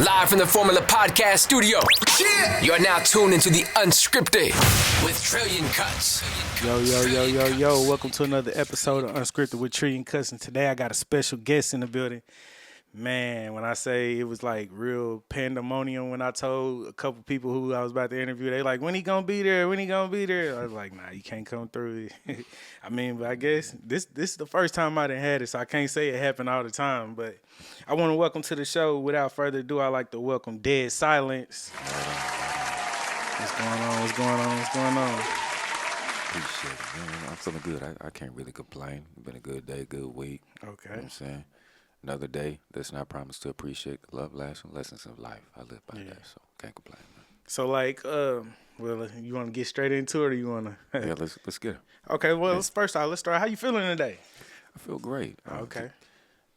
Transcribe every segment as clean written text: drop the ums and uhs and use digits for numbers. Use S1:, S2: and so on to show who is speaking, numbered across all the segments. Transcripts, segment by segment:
S1: Live from the Formula Podcast studio. You are now tuned into the Unscripted with Trillion Kutz.
S2: Yo. Welcome to another episode of Unscripted with Trillion Kutz. And today I got a special guest in the building. Man, when I say it was like real pandemonium when I told a couple people who I was about to interview, they like, when he gonna be there? I was like, nah, you can't come through. I mean, but I guess this is the first time I done had it, so I can't say it happened all the time. But I want to welcome to the show. Without further ado, I'd like to welcome Deat Silence. What's going on?
S3: Appreciate it, man. I'm feeling good. I can't really complain. It's been a good day, good week.
S2: Okay.
S3: You know what I'm saying? Another day that's not promised to appreciate the love, lasting lessons of life. I live by that, so can't complain, man.
S2: So, like, well, you want to get straight into it, or you want to?
S3: Yeah, let's get it.
S2: Okay, well, first off, let's start. How you feeling today?
S3: I feel great.
S2: Okay.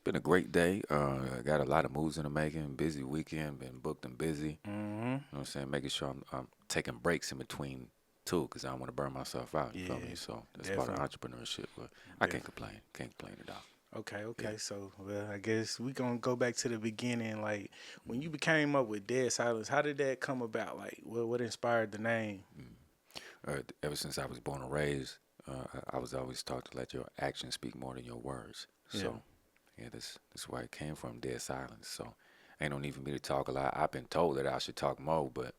S3: Been a great day. Got a lot of moves in the making. Busy weekend. Been booked and busy.
S2: Mm-hmm.
S3: You know what I'm saying? Making sure I'm taking breaks in between too, because I don't want to burn myself out. You feel me? So that's part of entrepreneurship. But I can't complain. Can't complain at all.
S2: Okay. Yeah. So, well, I guess we gonna go back to the beginning. Like, when you came up with Deat Silence, how did that come about? Like, what inspired the name?
S3: Ever since I was born and raised, I was always taught to let your actions speak more than your words. So, this is where it came from, Deat Silence. So, ain't no need for me to talk a lot. I've been told that I should talk more, but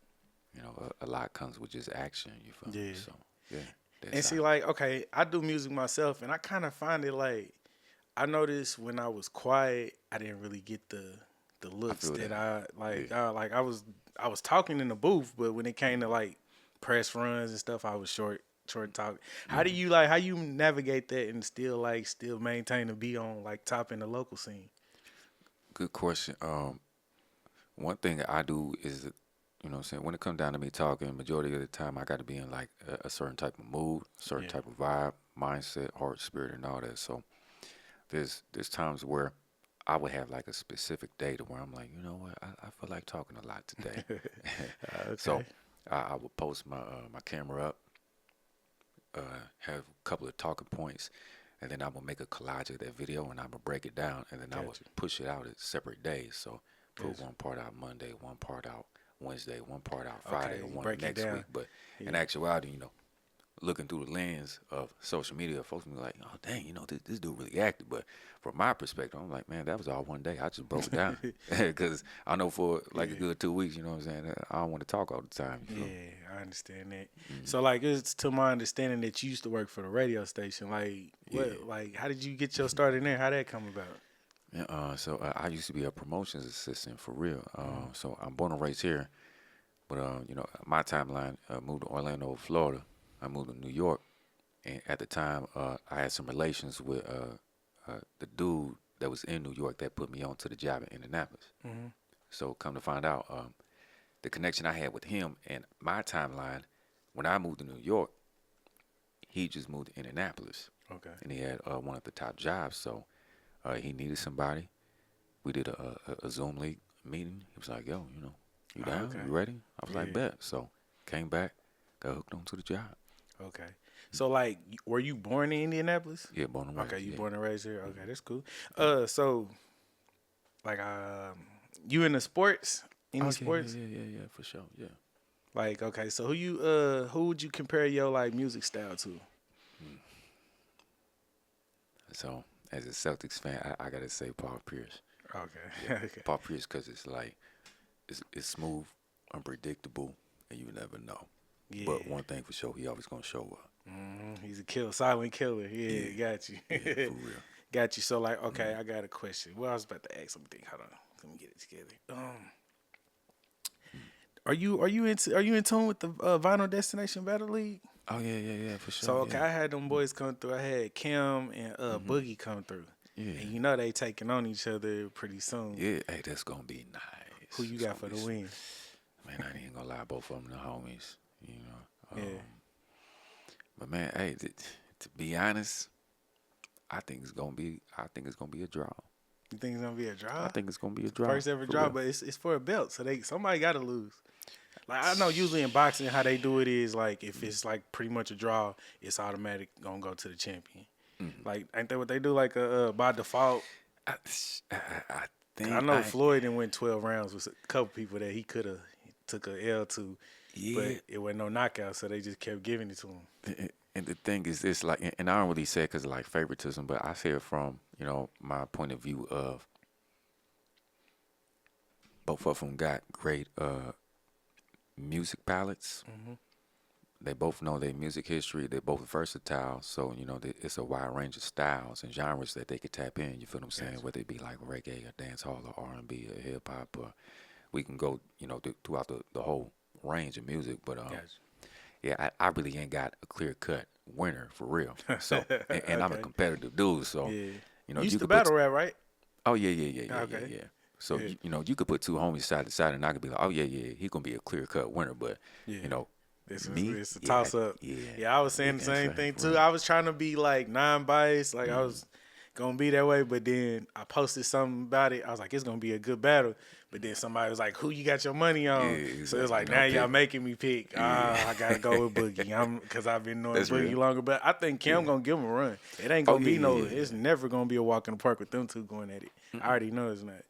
S3: you know, a lot comes with just action. You feel me? So,
S2: And see, like, okay, I do music myself, and I kind of find it like, I noticed when I was quiet, I didn't really get the looks that I like. I was talking in the booth, but when it came to like press runs and stuff, I was short talk. How do you how you navigate that and still maintain to be on like top in the local scene?
S3: Good question. One thing I do is that, you know what I'm saying, when it comes down to me talking, majority of the time I got to be in like a certain type of mood, certain type of vibe, mindset, heart, spirit, and all that. So there's times where I would have like a specific day to where I'm like, you know what, I feel like talking a lot today.
S2: Okay.
S3: So I would post my camera up, have a couple of talking points, and then I would make a collage of that video and I would break it down, and then I would push it out at separate days. So put one part out Monday, one part out Wednesday, one part out Friday, and one next week. But in actuality, you know, looking through the lens of social media, folks be like, oh, dang, you know, this dude really acted. But from my perspective, I'm like, man, that was all one day. I just broke it down. Because I know for like a good 2 weeks, you know what I'm saying, I don't want to talk all the time.
S2: I understand that. Mm-hmm. So, like, it's to my understanding that you used to work for the radio station. Like, how did you get your start in there? How did that come about?
S3: Yeah, so I used to be a promotions assistant for real. So I'm born and raised here. But, you know, my timeline moved to Orlando, Florida. I moved to New York, and at the time, I had some relations with the dude that was in New York that put me on to the job in Indianapolis. Mm-hmm. So come to find out, the connection I had with him and my timeline, when I moved to New York, he just moved to Indianapolis.
S2: Okay.
S3: And he had one of the top jobs, so he needed somebody. We did a Zoom league meeting. He was like, yo, you know, you down? You ready? I was like, bet. So came back, got hooked onto the job.
S2: Okay. So, like, were you born in Indianapolis?
S3: Yeah, born and raised.
S2: Okay, you born and raised here? Okay, that's cool. So, like, you into sports? Any sports?
S3: Yeah, for sure, yeah.
S2: Like, okay, so who would you compare your, like, music style to?
S3: So, as a Celtics fan, I got to say Paul Pierce.
S2: Okay.
S3: Yeah. Okay. Paul Pierce, because it's like, it's smooth, unpredictable, and you never know. Yeah. But one thing for sure, he always gonna show up.
S2: Mm-hmm. He's a killer, silent killer. Yeah, got you.
S3: Yeah, for real.
S2: Got you. So, like, okay, I got a question. Well, I was about to ask something. Hold on, let me get it together. Are you in tune with the Vinyl Destination Battle League?
S3: Oh yeah, for sure.
S2: So okay, I had them boys come through. I had Kim and Boogie come through. Yeah. And you know they taking on each other pretty soon.
S3: Yeah, hey, that's gonna be nice.
S2: Who you got for the win?
S3: Man, I ain't gonna lie, both of them the homies. You know.
S2: Yeah.
S3: But man, hey, to be honest, I think it's gonna be a draw.
S2: You think it's gonna be a draw?
S3: I think it's gonna be a draw.
S2: First ever draw, but it's for a belt, so somebody got to lose. Like, I know usually in boxing how they do it is like if it's like pretty much a draw, it's automatic gonna go to the champion. Mm-hmm. Like, ain't that what they do? Like by default.
S3: thing.
S2: I know Floyd didn't win 12 rounds with a couple people that he could have took a L to, but it wasn't no knockout, so they just kept giving it to him.
S3: And the thing is, it's like, and I don't really say it because of like favoritism, but I say it from, you know, my point of view of both of them got great music palettes.
S2: Mm-hmm.
S3: They both know their music history. They're both versatile. So, you know, it's a wide range of styles and genres that they could tap in. You feel what I'm saying?
S2: Gotcha.
S3: Whether it be like reggae or dancehall or R&B or hip hop, or we can go, you know, throughout the whole range of music. But
S2: Gotcha.
S3: yeah, I really ain't got a clear cut winner for real. So, and I'm a
S2: Okay.
S3: competitive dude. So,
S2: Yeah.
S3: you know,
S2: You used to
S3: could put
S2: battle rap, right?
S3: oh yeah.
S2: Okay.
S3: So
S2: Yeah.
S3: you know, you could put two homies side to side, and I could be like, oh yeah, he gonna be a clear cut winner. But
S2: Yeah.
S3: you know,
S2: It's a
S3: yeah,
S2: toss up.
S3: Yeah,
S2: I was saying the same thing too.
S3: right.
S2: I was trying to be like non-biased, like I was gonna be that way, but then I posted something about it. I was like, it's gonna be a good battle. But then somebody was like, who you got your money on?
S3: Yeah,
S2: So it's like,
S3: exactly.
S2: now
S3: Okay.
S2: y'all making me pick. I gotta go with Boogie. Because I've been knowing
S3: That's
S2: Boogie
S3: real.
S2: longer. But I think Cam gonna give him a run. It ain't gonna be no.
S3: yeah.
S2: It's never gonna be a walk in the park with them two going at it. I already know it's not.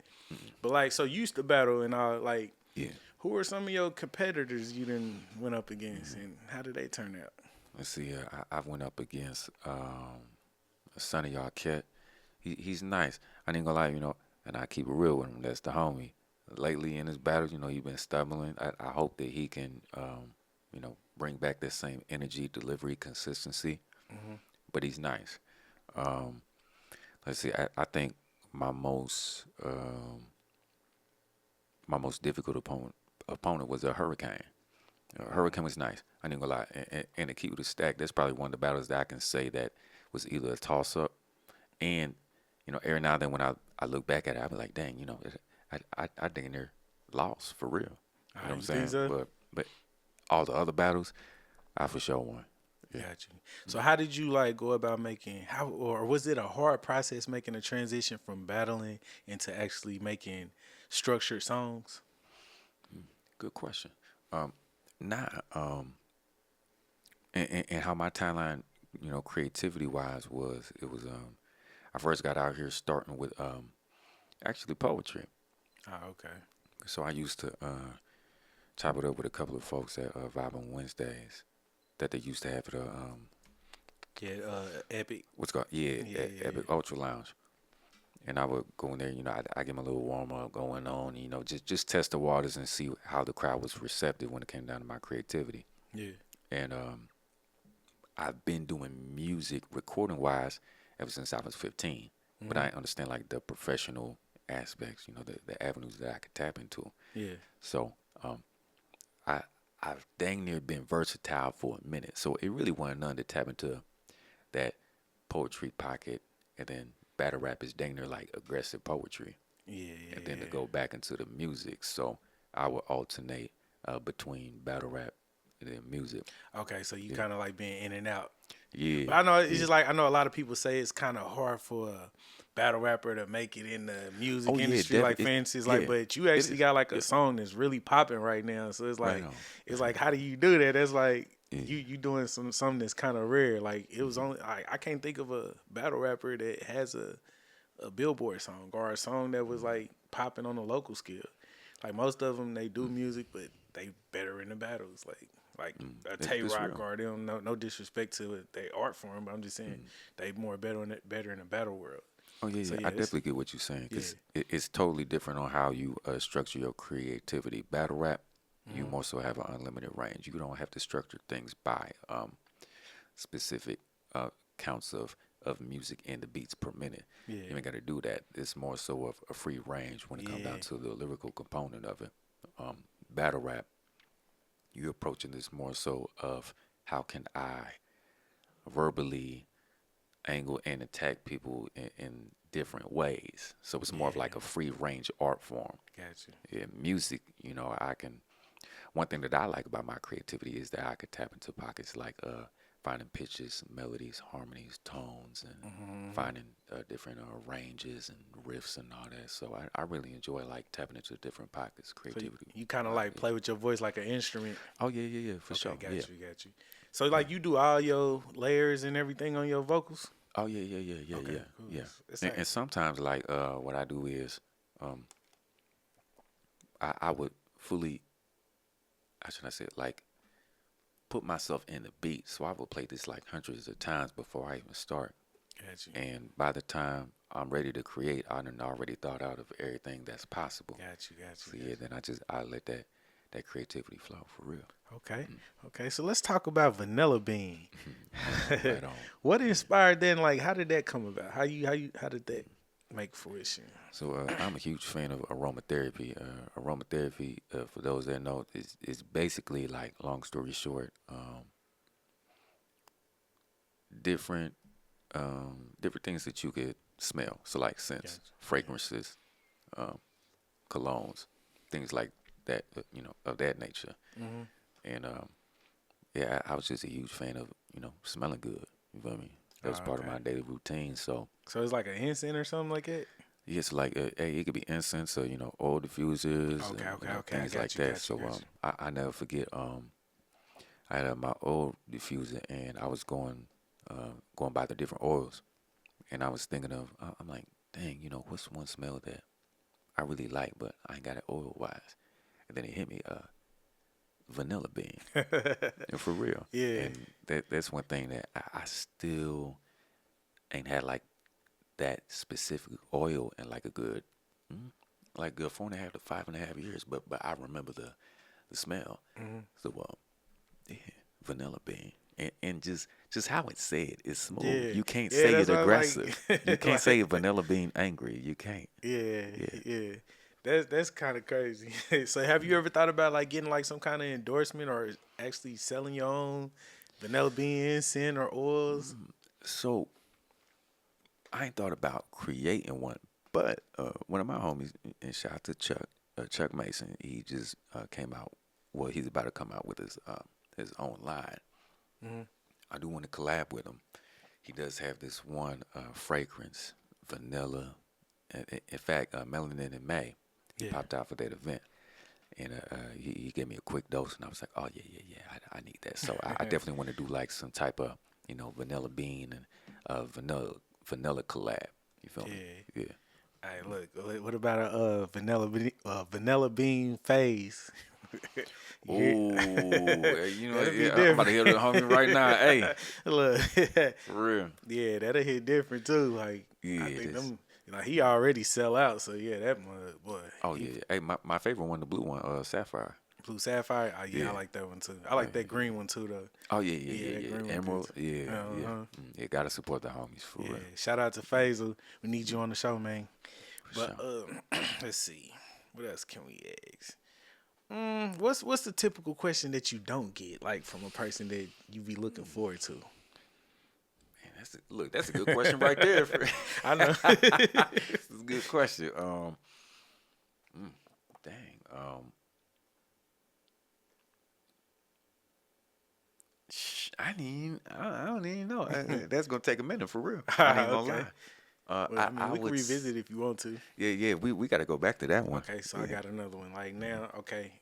S2: But like, so you used to battle and all like.
S3: Yeah.
S2: Who were some of your competitors you done went up against, and how did they turn out?
S3: Let's see. I went up against Sonny Arquette. He's nice. I ain't gonna lie, you know, and I keep it real with him. That's the homie. Lately in his battles, you know, he's been stumbling. I hope that he can, you know, bring back that same energy, delivery, consistency. But he's nice. Let's see. I think my most difficult opponent was a Hurricane. Hurricane was nice. I ain't gonna lie. And to keep it a stack, that's probably one of the battles that I can say that was either a toss up, and you know, every now and then when I look back at it, I be like, dang, you know, I think they're lost for real. You know what I'm saying?
S2: So?
S3: But all the other battles, I for sure won.
S2: Got you. So how did you like go about or was it a hard process making a transition from battling into actually making structured songs?
S3: Good question. And how my timeline, you know, creativity wise was I first got out here starting with actually poetry.
S2: Oh, okay.
S3: So I used to chop it up with a couple of folks at Vibe on Wednesdays that they used to have at
S2: Epic.
S3: what's called Epic Ultra Lounge. And I would go in there, you know, I get my little warm up going on, you know, just test the waters and see how the crowd was receptive when it came down to my creativity.
S2: Yeah.
S3: And I've been doing music recording wise ever since I was 15, but I understand like the professional aspects, you know, the avenues that I could tap into.
S2: Yeah.
S3: So I've dang near been versatile for a minute. So it really wasn't none to tap into that poetry pocket, and then battle rap is dang near like aggressive poetry.
S2: Yeah.
S3: And then to go back into the music. So I would alternate between battle rap and then music.
S2: Okay, so you kind of like being in and out.
S3: Yeah.
S2: But I know it's just like I know a lot of people say it's kind of hard for a battle rapper to make it in the music industry, like fancies, like. But you actually got like a song that's really popping right now, so it's like it's like how do you do that? That's like you doing something that's kind of rare. Like it was only I can't think of a battle rapper that has a Billboard song or a song that was like popping on a local scale. Like most of them, they do music, but they better in the battles. Like a Tay Rock or them. No disrespect to it, they art form, but I'm just saying they better in the battle world.
S3: Oh yeah,
S2: So,
S3: I definitely get what you're saying because it's totally different on how you structure your creativity. Battle rap, you more so have an unlimited range. You don't have to structure things by specific counts of music and the beats per minute.
S2: Yeah.
S3: You ain't got to do that. It's more so of a free range when it comes down to the lyrical component of it. Battle rap, you're approaching this more so of how can I verbally angle and attack people in different ways. So it's more of like a free range art form.
S2: Gotcha.
S3: Yeah, music, you know, one thing that I like about my creativity is that I could tap into pockets like finding pitches, melodies, harmonies, tones, and finding different ranges and riffs and all that. So I really enjoy like tapping into different pockets, creativity.
S2: So you kind of like play with your voice like an instrument.
S3: Oh yeah, for sure.
S2: Got you. So like you do all your layers and everything on your vocals?
S3: Oh yeah.
S2: Okay, cool.
S3: And sometimes like what I do is I would fully, how should I say it, like put myself in the beat. So I would play this like hundreds of times before I even start.
S2: Gotcha.
S3: And by the time I'm ready to create, I done already thought out of everything that's possible.
S2: Gotcha.
S3: So yeah, then I let that creativity flow for real.
S2: Okay. Okay. So let's talk about Vanilla Bean.
S3: Right on.
S2: What inspired that? And like, how did that come about? How did that make fruition?
S3: So I'm a huge fan of aromatherapy. Aromatherapy, for those that know, is basically like, long story short, different things that you could smell. So like scents, fragrances, colognes, things like that, of that nature. And yeah, I was just a huge fan of, smelling good. You feel me? That was part of my daily routine. So
S2: it's like an incense or something like that?
S3: yes, like hey, it could be incense or oil diffusers, things like that. So I never forget. I had my oil diffuser, and I was going by the different oils, and I was thinking of, I'm like, dang, what's one smell that I really like, but I ain't got it oil wise, and then it hit me, vanilla bean, and for real,
S2: Yeah.
S3: And that's one thing that I still ain't had like that specific oil in like a good, like good 4.5 to 5.5 years, but I remember the smell. So yeah, vanilla bean, and just how it's said, it's smooth.
S2: Yeah.
S3: You can't
S2: Yeah,
S3: say
S2: that's
S3: it
S2: what I
S3: aggressive.
S2: like.
S3: You can't say vanilla bean angry. You can't.
S2: Yeah. That's kind of crazy. So have you ever thought about like getting like some kind of endorsement or actually selling your own Vanilla Bean incense or oils?
S3: So I ain't thought about creating one, but one of my homies, and shout out to Chuck Mason, he just came out. Well, he's about to come out with his own line. I do want to collab with him. He does have this one fragrance, vanilla. In fact, Melanin in May, he popped out for that event, and he gave me a quick dose, and I was like, oh yeah, I need that. So I definitely want to do like some type of vanilla bean and vanilla collab. You feel me? Yeah.
S2: All right, look. What about a vanilla bean phase?
S3: Oh,
S2: That'll be
S3: I'm about to hit the homie right now. Hey,
S2: Look,
S3: for real.
S2: yeah, that'll hit different too. Like,
S3: Yeah,
S2: I
S3: it
S2: think
S3: is.
S2: them, he already sell out. So yeah, that mud boy.
S3: Oh yeah. Hey, my favorite one, the blue one, Sapphire.
S2: Blue Sapphire. Oh, yeah,
S3: Yeah.
S2: I like that one too. I like that green one too though.
S3: Oh
S2: that
S3: yeah.
S2: green one
S3: Emerald.
S2: good.
S3: Yeah.
S2: Uh-huh.
S3: Yeah, gotta support the homies for
S2: Yeah,
S3: real.
S2: shout out to Faisal. We need you on the show, man.
S3: For
S2: But
S3: sure.
S2: let's see, what else can we ask? What's the typical question that you don't get, like from a person that you be looking forward to?
S3: Man, that's a good question right there.
S2: I know.
S3: That's a good question. Dang. I don't even know. That's gonna take a minute for real. I ain't gonna
S2: Okay.
S3: lie.
S2: Well, I mean, we can revisit if you want to.
S3: Yeah. We got to go back to that one.
S2: Okay, so I got another one. Like now, okay.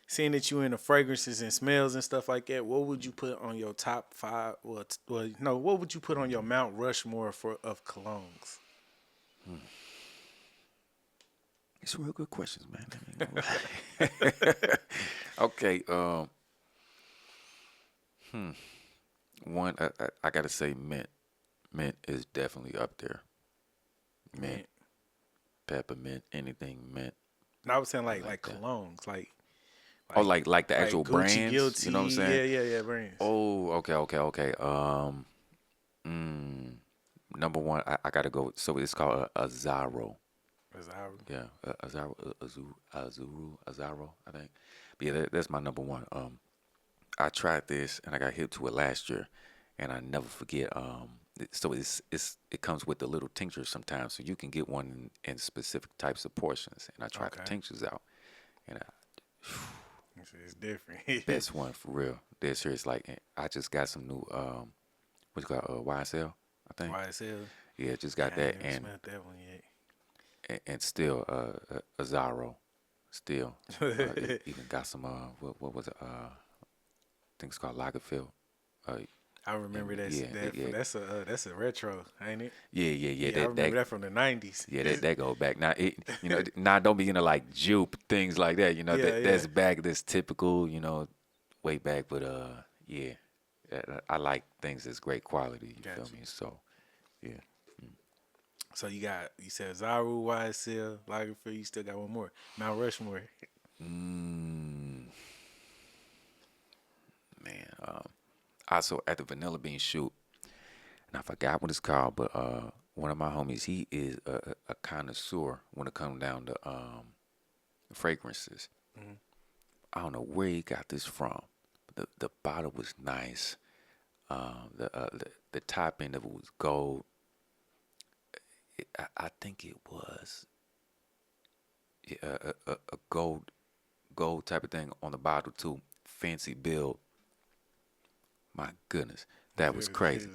S2: Seeing that you into fragrances and smells and stuff like that, what would you put on your top 5? What would you put on your Mount Rushmore of colognes?
S3: It's real good questions, man. Okay. One, I gotta say mint. Mint is definitely up there. Mint, peppermint, anything mint.
S2: No, I was saying like
S3: that.
S2: colognes, like
S3: like the actual
S2: Gucci,
S3: brands.
S2: Guilty,
S3: You know what I'm saying?
S2: yeah, brands.
S3: Oh, okay. Number one, I gotta go. So it's called Azaro. Yeah, Azaro, I think. But yeah, that's my number one. I tried this and I got hip to it last year, and I never forget. So it comes with the little tinctures sometimes, so you can get one in specific types of portions. And I tried the tinctures out, and
S2: It's different.
S3: best one for real. Dead serious. Like I just got some new what's it called, YSL, I think.
S2: YSL.
S3: Yeah, just got
S2: I
S3: that,
S2: haven't
S3: and
S2: smelled that one yet.
S3: and still Azaro, still even got some what was it? I think it's called Lagerfeld.
S2: I remember
S3: And,
S2: that's a retro, ain't it?
S3: Yeah.
S2: I remember that from the 90s.
S3: Yeah, that go back. Now now don't be into like jupe things like that. That's back. That's typical. Way back. But yeah, I like things that's great quality. You feel me? So, yeah.
S2: So you said Zaru, YSL, Lagerfeld. You still got one more, Mount Rushmore.
S3: Man, also at the Vanilla Bean shoot, and I forgot what it's called, but one of my homies, he is a connoisseur when it comes down to fragrances.
S2: Mm-hmm.
S3: I don't know where he got this from. The bottle was nice. The top end of it was gold. I think it was a gold type of thing on the bottle too. Fancy build. My goodness, that was crazy.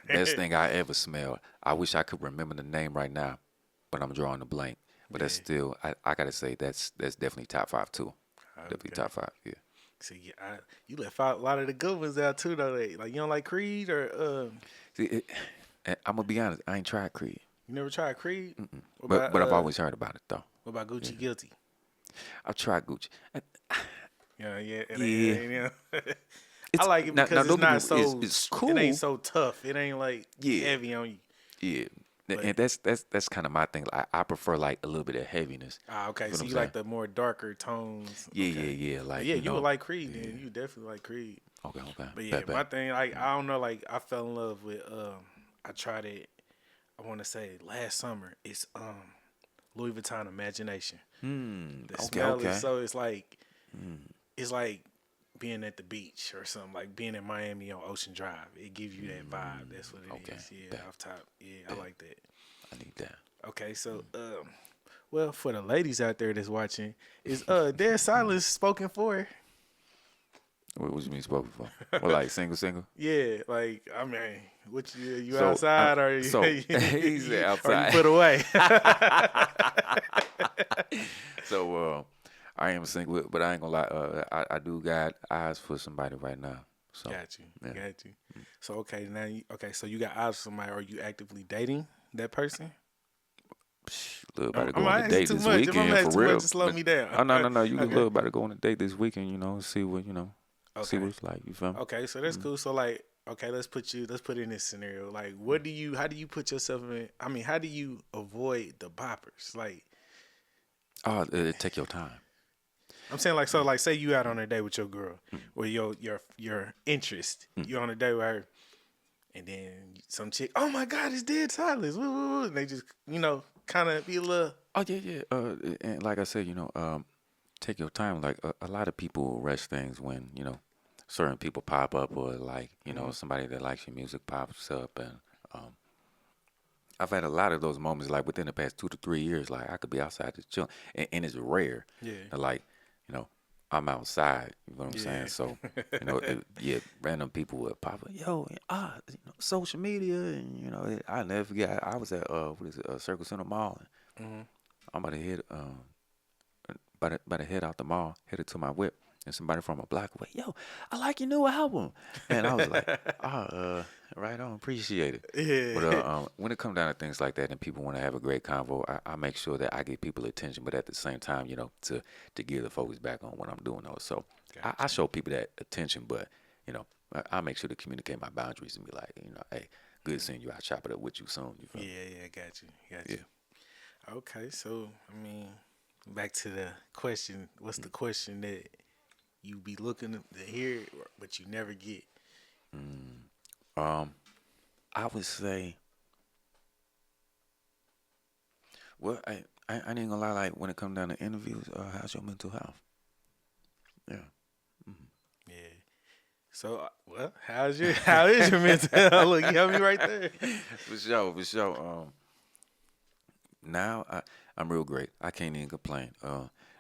S3: Best thing I ever smelled. I wish I could remember the name right now, but I'm drawing a blank. But that's still, I gotta say that's definitely top 5 too. Definitely top 5. Yeah.
S2: See, you left out a lot of the good ones out too, though. Like you don't like Creed or
S3: See, I'm gonna be honest. I ain't tried Creed.
S2: You never tried Creed?
S3: But I've always heard about it though.
S2: What about Gucci Guilty?
S3: I've tried Gucci.
S2: Yeah. I like it because it's not so.
S3: It's cool.
S2: It ain't so tough. It ain't like heavy on you.
S3: Yeah. And that's kind of my thing. I prefer like a little bit of heaviness.
S2: Okay. So you like the more darker tones.
S3: Yeah. Like
S2: you would like Creed. Then you definitely like Creed.
S3: Okay.
S2: But yeah, my thing, like I don't know, like I fell in love with. I tried it. I want to say last summer. It's Louis Vuitton Imagination. The smell is so it's like being at the beach or something, like being in Miami on Ocean Drive. It gives you that vibe. That's what it is. Yeah, off top. Yeah, I like that.
S3: I need that.
S2: Okay, so well, for the ladies out there that's watching, is Deat Silence spoken for?
S3: What you mean spoken for? Well, like single?
S2: Yeah, like I mean, what you outside or you,
S3: he's outside?
S2: Or you put away?
S3: So I am single, but I ain't gonna lie. I do got eyes for somebody right now. So
S2: got you. So okay, so you got eyes for somebody. Are you actively dating that person?
S3: Look, about to go on a date this weekend for real.
S2: Much to slow me down.
S3: Oh no. You can look about to go on a date this weekend. See what see what it's like. You feel me?
S2: Okay, so that's cool. So like, okay, let's put it in this scenario. Like, how do you put yourself in? I mean, how do you avoid the boppers? Like,
S3: take your time.
S2: I'm saying like, so like, say you out on a date with your girl, or your interest. You're on a date with her, and then some chick, oh my God, it's Deat Silence. Woo, woo, woo. And they just, kind of be a little.
S3: Oh yeah. And like I said, take your time. Like a lot of people rush things when certain people pop up, or like somebody that likes your music pops up, and I've had a lot of those moments. Like within the past 2 to 3 years, like I could be outside just chilling, and it's rare.
S2: Yeah.
S3: Like I'm outside. You know what I'm saying? So random people would pop up. Social media, and I never forget. I was at Circle Center Mall. And I'm about to head head out the mall, headed to my whip, and somebody from a block away, I like your new album, and I was like, right on, appreciate it.
S2: Yeah.
S3: But when it comes down to things like that, and people want to have a great convo, I make sure that I give people attention, but at the same time, to give the focus back on what I'm doing. So gotcha. I show people that attention, but I make sure to communicate my boundaries and be like, hey, good seeing you. I'll chop it up with you soon. You feel me?
S2: Yeah, got you. Okay, so I mean, back to the question. What's the question that you be looking to hear, but you never get?
S3: I would say, well, I ain't gonna lie. Like when it comes down to interviews, how's your mental health? Yeah.
S2: Yeah. So, how is your mental health? Look, you have me right there.
S3: For sure. Now I'm real great. I can't even complain.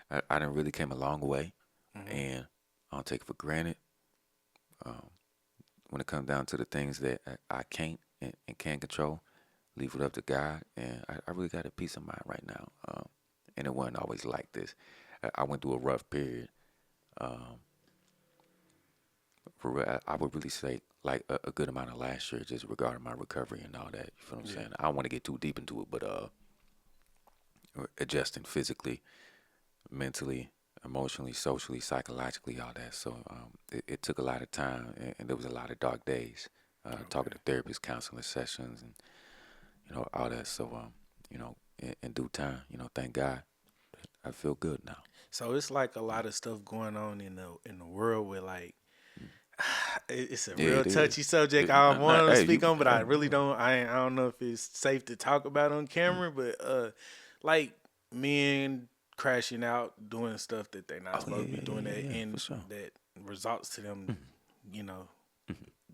S3: I done really came a long way, and I don't take it for granted. When it comes down to the things that I can't and can't control, leave it up to God. And I really got a peace of mind right now. And it wasn't always like this. I went through a rough period For real, I would really say like a good amount of last year, just regarding my recovery and all that. You feel what I'm saying? I don't want to get too deep into it, but adjusting physically, mentally, emotionally, socially, psychologically, all that. So it took a lot of time, and there was a lot of dark days. Talking to therapists, counseling sessions, and all that. So in due time, thank God, I feel good now.
S2: So it's like a lot of stuff going on in the world where like it's a real
S3: it
S2: touchy
S3: is.
S2: subject I want to
S3: Hey,
S2: speak
S3: you,
S2: on, but I really don't. I don't know if it's safe to talk about on camera. But like men crashing out, doing stuff that they're not supposed to be doing, that
S3: yeah,
S2: and
S3: for sure.
S2: that results to them, you know,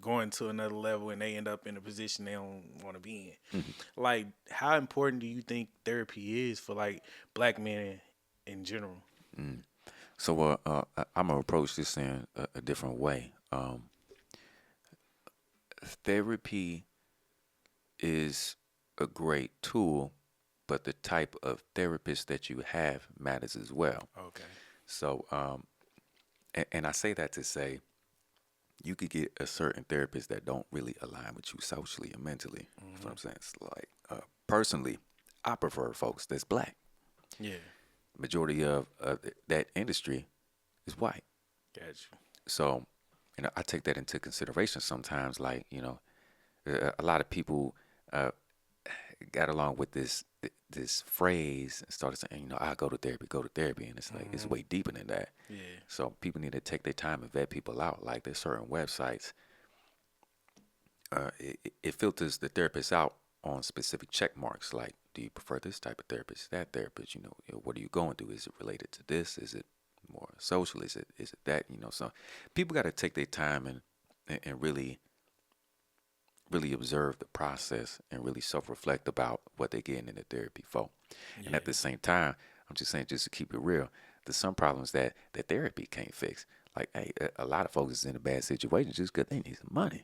S2: going to another level, and they end up in a position they don't want to be in. Like, how important do you think therapy is for like black men in general?
S3: So I'm gonna approach this in a different way. Therapy is a great tool, but the type of therapist that you have matters as well.
S2: Okay.
S3: So, and I say that to say, you could get a certain therapist that don't really align with you socially and mentally. You know what I'm saying? It's like, personally, I prefer folks that's black.
S2: Yeah.
S3: Majority of that industry is white.
S2: Gotcha.
S3: So, I take that into consideration sometimes. Like, a lot of people got along with this phrase and started saying, I go to therapy, and it's like it's way deeper than that.
S2: Yeah.
S3: So people need to take their time and vet people out. Like there's certain websites, it filters the therapist out on specific check marks. Like, do you prefer this type of therapist, that therapist? What are you going through? Is it related to this? Is it more social? Is it that? So people got to take their time and really observe the process and really self-reflect about what they're getting into therapy for. Yeah. And at the same time, I'm just saying, just to keep it real, there's some problems that therapy can't fix. Like, hey, a lot of folks is in a bad situation just because they need some money.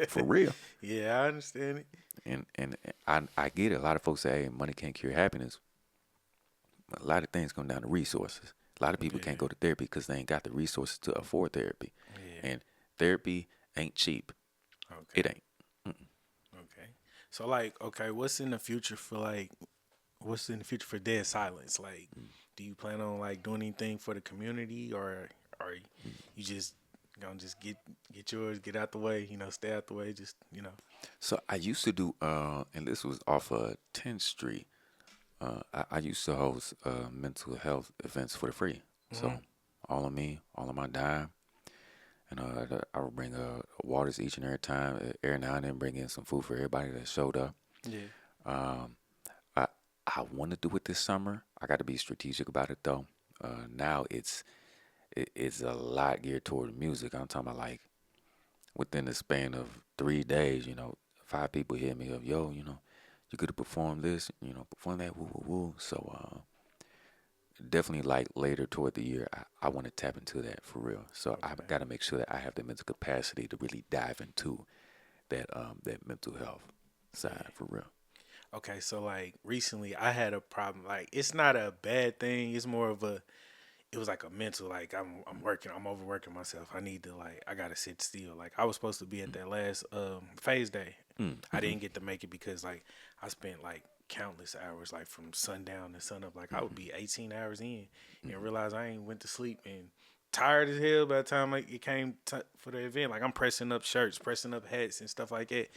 S3: For real.
S2: Yeah, I understand it.
S3: And I get it. A lot of folks say, hey, money can't cure happiness. But a lot of things come down to resources. A lot of people can't go to therapy because they ain't got the resources to afford therapy. Yeah. And therapy ain't cheap.
S2: Okay.
S3: It ain't.
S2: Okay. So like, okay, what's in the future for Deat Silence? Like, do you plan on like doing anything for the community, or you just gonna just get yours, get out the way, stay out the way, just.
S3: So I used to do, and this was off of 10th Street. I used to host mental health events for the free. So all of me, all of my dime. And I would bring waters each and every time. Every now and then bring in some food for everybody that showed up. Yeah. I want to do it this summer. I got to be strategic about it though. Now it's a lot geared toward music. I'm talking about like within the span of 3 days, 5 people hit me up. Yo, you could have performed this, perform that, woo woo woo. So definitely like later toward the year, I want to tap into that for real. So I've got to make sure that I have the mental capacity to really dive into that mental health side for real.
S2: Okay, so like recently I had a problem. Like, it's not a bad thing. It's more of it was like a mental, like I'm overworking myself. I need to, like, I gotta sit still. Like, I was supposed to be at that last phase day. I didn't get to make it because like I spent like countless hours, like from sundown to sunup. Like I would be 18 hours in and realize I ain't went to sleep and tired as hell by the time it came for the event. Like, I'm pressing up shirts, pressing up hats and stuff like that.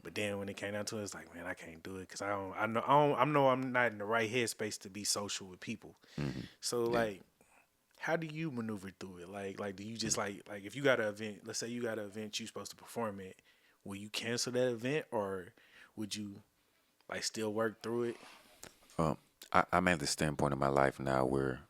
S2: But then when it came down to it, it's like, man, I can't do it because I know I'm not in the right headspace to be social with people. So like, how do you maneuver through it? Like do you just like if you got an event, let's say you got an event you're supposed to perform at, will you cancel that event, or would you like still work through it?
S3: I'm at the standpoint in my life now where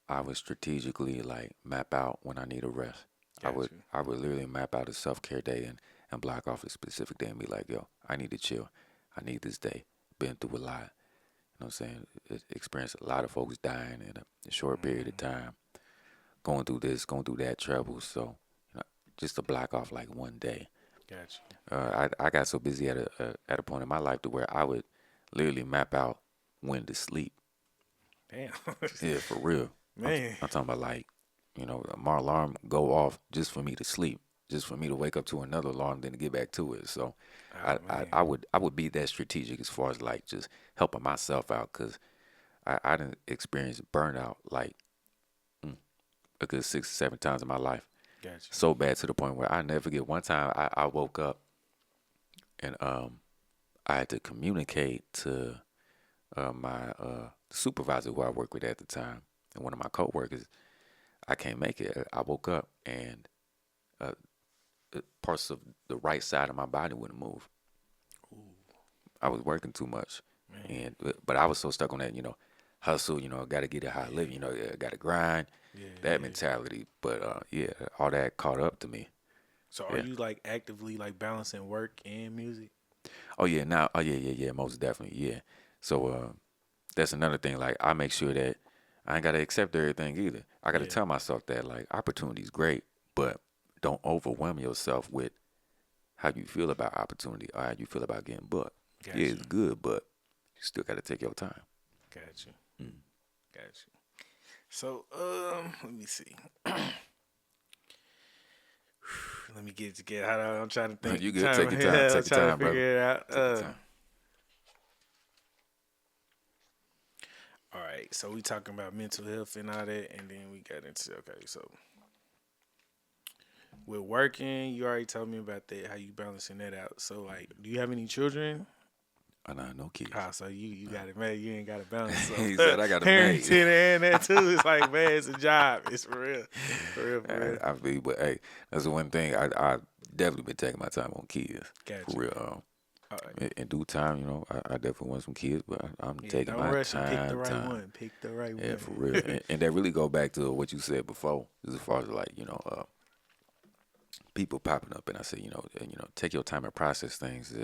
S3: I would strategically like map out when I need a rest.
S2: Gotcha.
S3: I would literally map out a self-care day and block off a specific day and be like, yo, I need to chill. I need this day. Been through a lot. You know what I'm saying? Experienced a lot of folks dying in a short period of time. Going through this, going through that trouble. So, just to block off like one day.
S2: Gotcha.
S3: I got so busy at a point in my life to where I would literally map out when to sleep.
S2: Damn.
S3: Yeah, for real.
S2: Man.
S3: I'm talking about like you know, my alarm go off just for me to sleep, just for me to wake up to another alarm, then to get back to it. So I would be that strategic as far as like just helping myself out, because I didn't experience burnout like a good 6 or 7 times in my life.
S2: Gotcha.
S3: So bad to the point where I never forget. One time I woke up and I had to communicate to my supervisor who I worked with at the time, and one of my coworkers. I can't make it. I woke up and parts of the right side of my body wouldn't move.
S2: Ooh.
S3: I was working too much,
S2: Man.
S3: but I was so stuck on that, you know, hustle. You know, I got to get it how I live. You know, I got to grind. That mentality. But all that caught up to me.
S2: So are you like actively like balancing work and music?
S3: Oh yeah, now. Oh yeah, most definitely, yeah. So that's another thing. Like I make sure that I ain't gotta accept everything either. I gotta tell myself that like opportunity's great, but don't overwhelm yourself with how you feel about opportunity or how you feel about getting booked.
S2: Gotcha.
S3: Yeah, it's good, but you still gotta take your time.
S2: Gotcha. Gotcha. So let me see. Let me get it together. I'm trying to think.
S3: You good? Take your time. Take your time, brother.
S2: Figure it out.
S3: Take your time.
S2: All right. So we talking about mental health and all that, and then we got into So with working, you already told me about that. How you balancing that out? So like, do you have any children?
S3: Nah, no kids.
S2: So you got it made. You ain't got to balance. So.
S3: He said I got it made.
S2: Parenting and that too. It's like, man, it's a job. It's for real. For real.
S3: I feel, but hey, that's the one thing I definitely been taking my time on kids.
S2: Gotcha.
S3: For real. In due time, you know, I definitely want some kids, but I'm taking my
S2: rush
S3: time.
S2: Pick the right one. Pick the right one.
S3: Yeah, for real. and that really go back to what you said before, as far as like, you know, people popping up, and I say, you know, take your time and process things.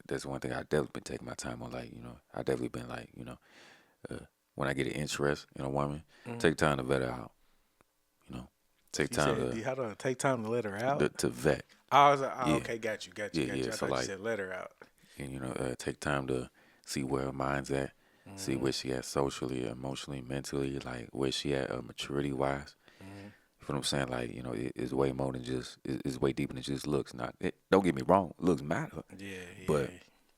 S3: That's one thing I definitely been taking my time on. Like, you know, I definitely been like, you know, when I get an interest in a woman, take time to vet her out. You know, take time to
S2: take time to let her out.
S3: To vet.
S2: I was like, okay, got you.
S3: Yeah.
S2: I
S3: So
S2: thought
S3: like,
S2: you said let her out.
S3: And you know, take time to see where her mind's at, see where she at socially, emotionally, mentally, like where she at maturity wise. You know what I'm saying? Like, you know, it's way more than just, it's way deeper than just looks. Don't get me wrong, looks matter.
S2: Yeah.
S3: But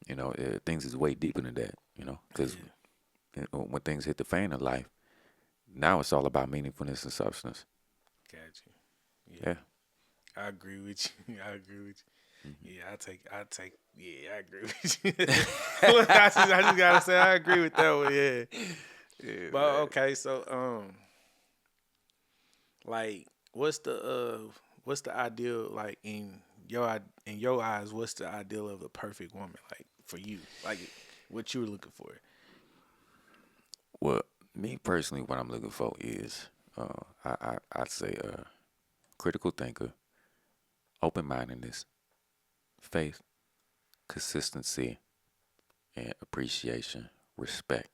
S3: you know, things is way deeper than that. You know, because when things hit the fan of life, now it's all about meaningfulness and substance.
S2: Got you. Yeah. I agree with you. Yeah, I agree with you. I just gotta say I agree with that one. Yeah. But man. Okay, so like, what's the ideal, like in your eyes? What's the ideal of a perfect woman, like for you? Like, what you were looking for?
S3: Well, me personally, what I'm looking for is I'd say critical thinker, open-mindedness, faith, consistency, and appreciation, respect.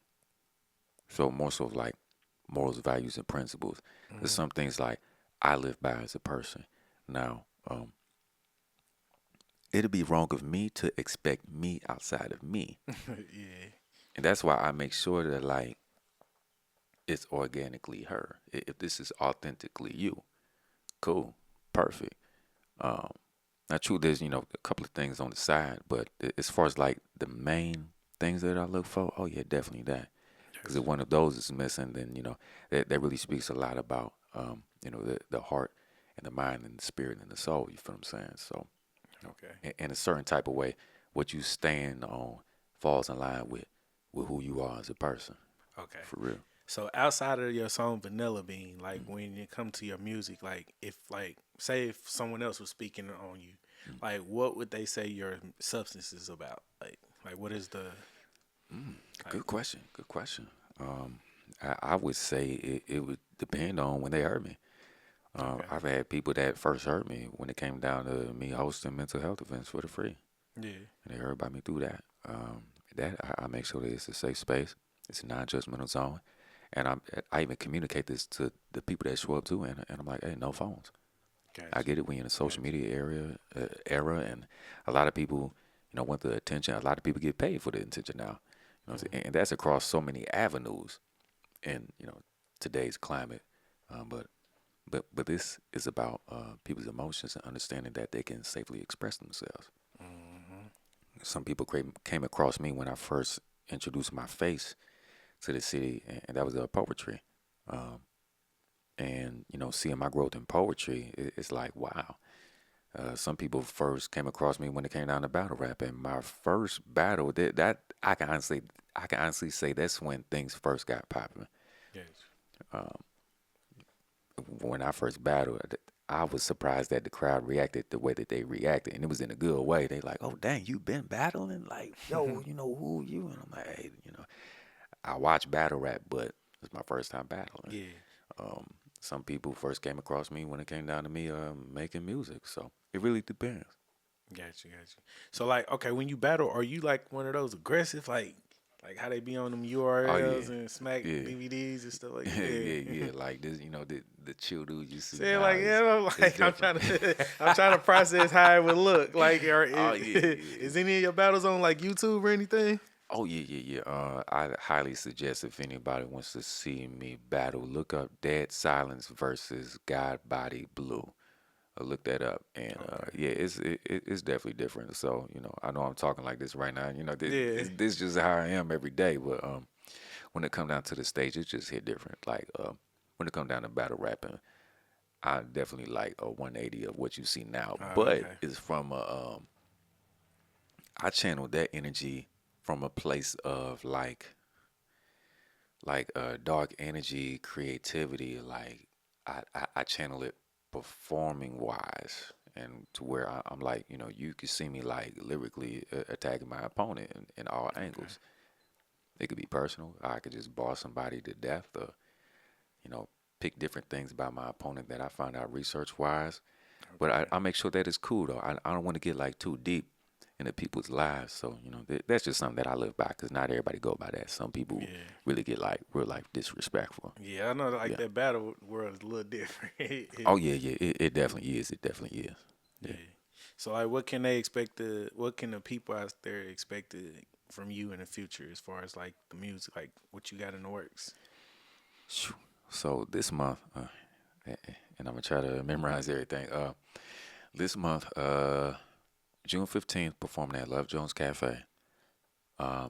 S3: So more so like morals, values, and principles. There's some things like I live by as a person. Now, it'd be wrong of me to expect me outside of me.
S2: Yeah.
S3: And that's why I make sure that like it's organically her. If this is authentically you, cool, perfect. Now, true, there's, you know, a couple of things on the side, but as far as like the main things that I look for, oh yeah, definitely that. Because if one of those is missing, then, you know, that really speaks a lot about, you know, the heart and the mind and the spirit and the soul. You feel what I'm saying? So,
S2: okay,
S3: in a certain type of way, what you stand on falls in line with who you are as a person.
S2: Okay,
S3: for real.
S2: So outside of your song Vanilla Bean, like when it comes to your music, like if like say if someone else was speaking on you, like what would they say your substance is about? Like what is the
S3: Good question. I would say it would depend on when they heard me. I've had people that first heard me when it came down to me hosting mental health events for the free.
S2: Yeah.
S3: And they heard about me through that. I make sure that it's a safe space. It's a non-judgmental zone. And I even communicate this to the people that show up too. And I'm like, hey, no phones. Gotcha. I get it. We in a social media era, and a lot of people, you know, want the attention. A lot of people get paid for the attention now. You know, and that's across so many avenues in, you know, today's climate. But But this is about people's emotions and understanding that they can safely express themselves. Some people came across me when I first introduced my face to the city, and that was poetry. And seeing my growth in poetry, it's like, wow. Some people first came across me when it came down to battle rap, and my first battle that I can honestly say that's when things first got popular.
S2: Yes.
S3: When I first battled, I was surprised that the crowd reacted the way that they reacted, and it was in a good way. They like, oh dang, you been battling? Like, yo, who you? And I'm like, hey, I watch battle rap, but it's my first time battling.
S2: Yeah.
S3: Some people first came across me when it came down to me making music, so it really depends.
S2: Gotcha. So like, okay, when you battle, are you like one of those aggressive, like how they be on them URLs and smack DVDs and stuff like that?
S3: yeah. Like this, the chill dude you see.
S2: Saying
S3: now
S2: I'm trying to process how it would look. Like, is any of your battles on like YouTube or anything?
S3: Oh yeah. I highly suggest if anybody wants to see me battle, look up Deat Silence versus God Body Blue. Look that up, and it's definitely different. So I know I'm talking like this right now. This is just how I am every day. But when it come down to the stage, it just hit different. Like when it come down to battle rapping, I definitely like a 180 of what you see now. But it's from I channel that energy from a place of like dark energy, creativity. Like I channel it performing wise, and to where I'm like, you can see me like lyrically attacking my opponent in all angles. It could be personal. I could just bar somebody to death, or pick different things about my opponent that I find out research wise. But I make sure that it's cool though. I don't want to get like too deep into people's lives. So that's just something that I live by, because not everybody go by that. Some people really get like real life disrespectful.
S2: Yeah, I know. That battle world is a little different.
S3: Oh yeah. It definitely is. It definitely is. Yeah.
S2: So like, what can the people out there expect from you in the future, as far as like the music, like what you got in the works?
S3: So this month, and I'm gonna try to memorize everything. This month, June 15th, performing at Love Jones Cafe. I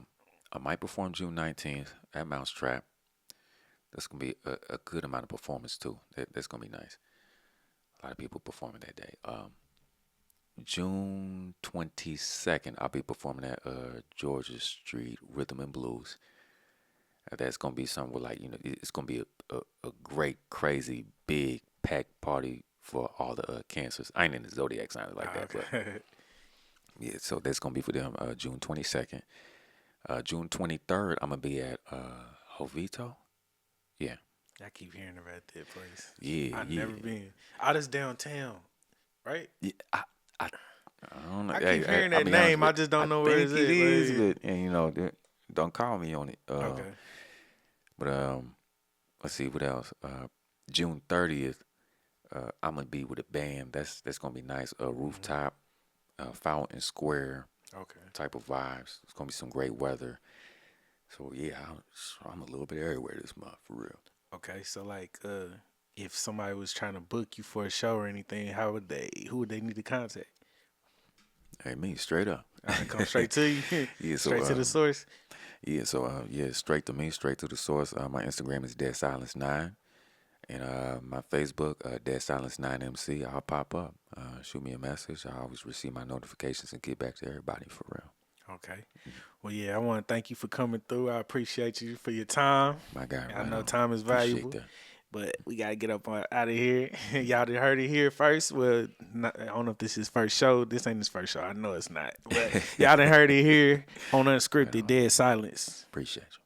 S3: might perform June 19th at Mousetrap. That's gonna be a good amount of performance too. That's gonna be nice. A lot of people performing that day. June 22nd, I'll be performing at Georgia Street Rhythm and Blues. That's gonna be something like it's gonna be a great, crazy, big, packed party for all the cancers. I ain't in the zodiac sign like that, but yeah. So that's gonna be for them. June 22nd. June 23rd, I'm gonna be at Jovito. Yeah.
S2: I keep hearing about that place.
S3: Yeah,
S2: I've never been. Out of downtown, right?
S3: Yeah, I don't know.
S2: I keep hearing that name. I just don't know where it is.
S3: And don't call me on it.
S2: Okay.
S3: But let's see what else. June 30th, I'm gonna be with a band. That's gonna be nice. Rooftop, Fountain Square.
S2: Okay.
S3: Type of vibes. It's gonna be some great weather. So yeah, I'm a little bit everywhere this month for real.
S2: Okay, so like, if somebody was trying to book you for a show or anything, who would they need to contact?
S3: Hey, me, straight up.
S2: I come straight to you.
S3: Yeah, so,
S2: straight to the source.
S3: Yeah, so straight to me, straight to the source. My Instagram is Deat Silence 9, and my Facebook Deat Silence 9MC. I'll pop up. Shoot me a message. I always receive my notifications and get back to everybody for real.
S2: Okay. Well, yeah, I want to thank you for coming through. I appreciate you for your time.
S3: My guy,
S2: I know time is valuable, but we got to get up out of here. Y'all done heard it here first. Well, I don't know if this is his first show. This ain't his first show. I know it's not. But y'all done heard it here on Unscripted Deat Silence.
S3: Appreciate you.